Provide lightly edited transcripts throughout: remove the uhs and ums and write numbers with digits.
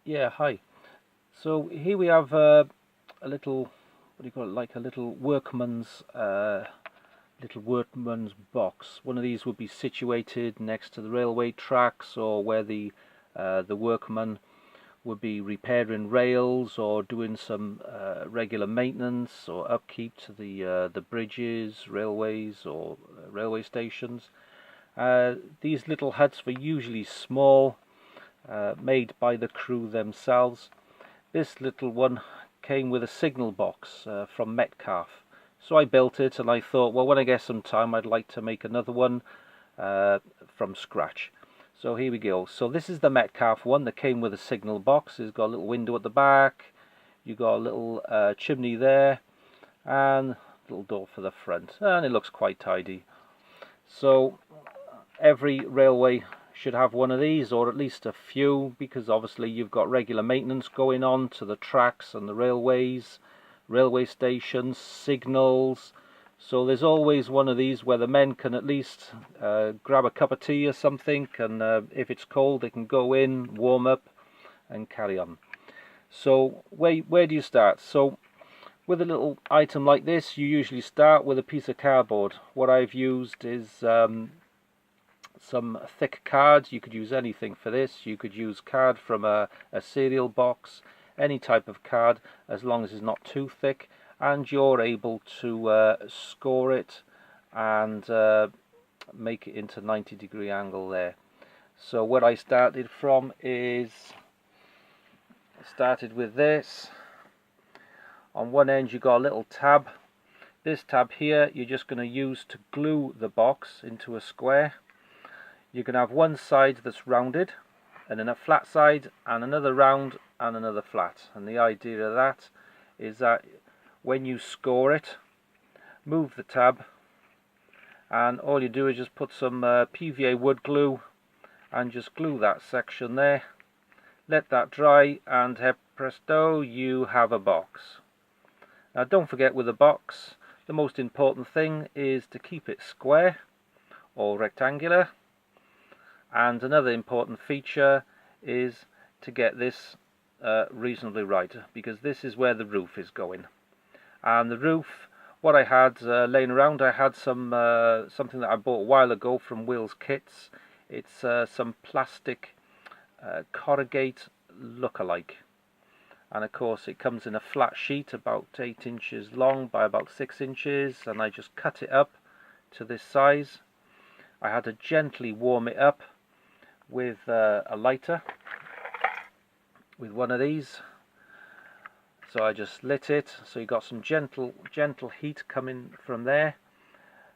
Yeah, hi. So here we have a little, what do you call it, like a little workman's box. One of these would be situated next to the railway tracks, or where the workman would be repairing rails or doing some regular maintenance or upkeep to the bridges, railways, or railway stations. These little huts were usually small, made by the crew themselves. This little one came with a signal box from Metcalfe. So I built it, and I thought, well, when I get some time, I'd like to make another one from scratch. So here we go. So this is the Metcalfe one that came with a signal box. It's got a little window at the back. You got a little chimney there, and a little door for the front, and it looks quite tidy. So every railway should have one of these, or at least a few, because obviously you've got regular maintenance going on to the tracks and the railways, railway stations, signals. So there's always one of these where the men can at least grab a cup of tea or something, and if it's cold they can go in, warm up and carry on. So where do you start? So with a little item like this, you usually start with a piece of cardboard. What I've used is some thick cards. You could use anything for this. You could use card from a cereal box, any type of card, as long as it's not too thick, and you're able to score it and make it into 90-degree angle there. So what I started from is, I started with this. On one end you got a little tab. This tab here you're just going to use to glue the box into a square. You can have one side that's rounded, and then a flat side, and another round, and another flat. And the idea of that is that when you score it, move the tab, and all you do is just put some PVA wood glue and just glue that section there. Let that dry, and presto, you have a box. Now don't forget, with a box, the most important thing is to keep it square or rectangular. And another important feature is to get this reasonably right, because this is where the roof is going. And the roof, what I had laying around, I had something that I bought a while ago from Will's Kits. It's some plastic corrugate look-alike, and of course it comes in a flat sheet about 8 inches long by about 6 inches, and I just cut it up to this size. I had to gently warm it up with a lighter, with one of these. So I just lit it, so you got some gentle heat coming from there.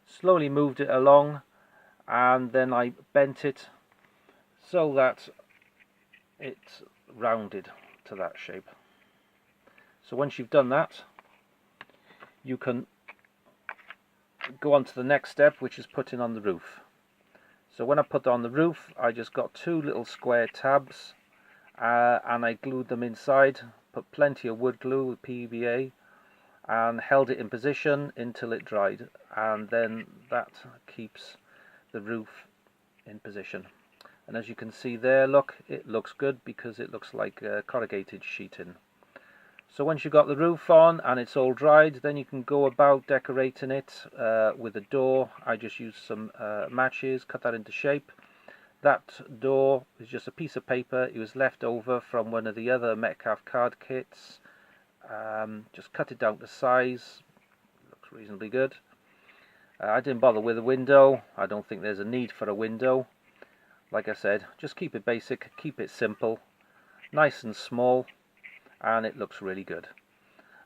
Slowly moved it along, and then I bent it so that it's rounded to that shape. So once you've done that, you can go on to the next step, which is putting on the roof. So when I put on the roof, I just got two little square tabs, and I glued them inside, put plenty of wood glue with PVA, and held it in position until it dried, and then that keeps the roof in position. And as you can see there, look, it looks good because it looks like corrugated sheeting. So once you've got the roof on and it's all dried, then you can go about decorating it with a door. I just used some matches, cut that into shape. That door is just a piece of paper. It was left over from one of the other Metcalfe card kits. Just cut it down to size. Looks reasonably good. I didn't bother with a window. I don't think there's a need for a window. Like I said, just keep it basic, keep it simple, nice and small, and it looks really good.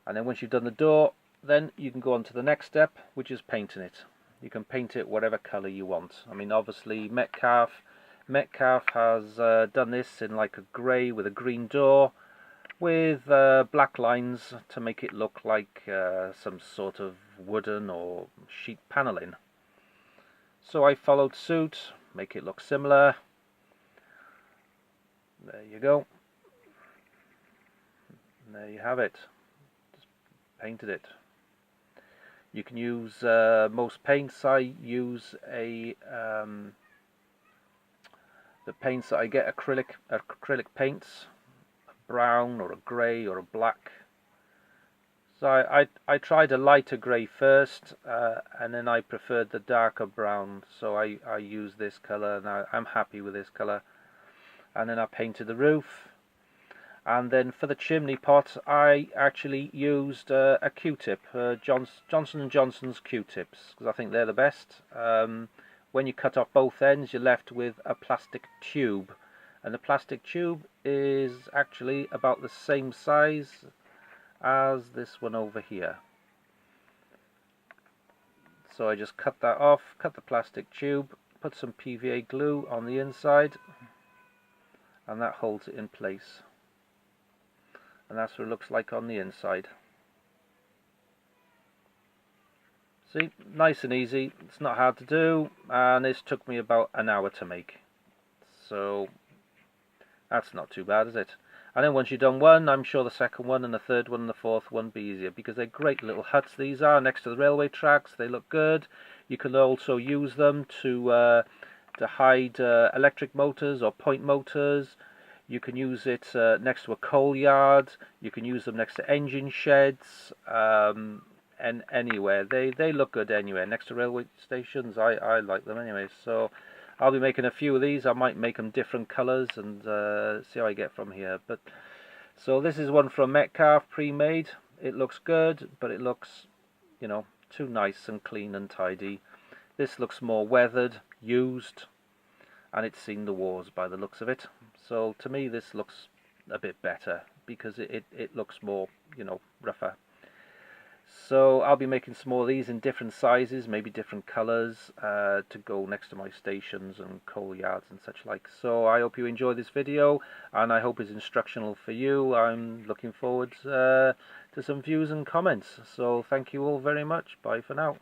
And then once you've done the door, then you can go on to the next step, which is painting it. You can paint it whatever colour you want. I mean, obviously Metcalfe has done this in like a grey with a green door, with black lines to make it look like some sort of wooden or sheet panelling. So I followed suit, make it look similar. There you go. There you have it. Just painted it. You can use most paints. I use the paints that I get, acrylic paints, brown or a grey or a black. So I tried a lighter grey first, and then I preferred the darker brown, so I used this colour, and I'm happy with this colour. And then I painted the roof. And then for the chimney pot, I actually used a Q-tip, Johnson & Johnson's Q-tips, because I think they're the best. When you cut off both ends, you're left with a plastic tube, and the plastic tube is actually about the same size as this one over here. So I just cut that off, cut the plastic tube, put some PVA glue on the inside, and that holds it in place. And that's what it looks like on the inside. See, nice and easy, it's not hard to do, and this took me about an hour to make. So that's not too bad, is it? And then once you've done one, I'm sure the second one and the third one and the fourth one will be easier, because they're great little huts these are, next to the railway tracks. They look good. You can also use them to hide electric motors or point motors. You can use it next to a coal yard. You can use them next to engine sheds, and anywhere. They look good anywhere. Next to railway stations, I like them anyway. So I'll be making a few of these. I might make them different colours and see how I get from here. But so this is one from Metcalf, pre-made. It looks good, but it looks, you know, too nice and clean and tidy. This looks more weathered, used, and it's seen the wars by the looks of it. So to me this looks a bit better, because it looks more, you know, rougher. So I'll be making some more of these in different sizes, maybe different colours, to go next to my stations and coal yards and such like. So I hope you enjoy this video, and I hope it's instructional for you. I'm looking forward to some views and comments. So thank you all very much. Bye for now.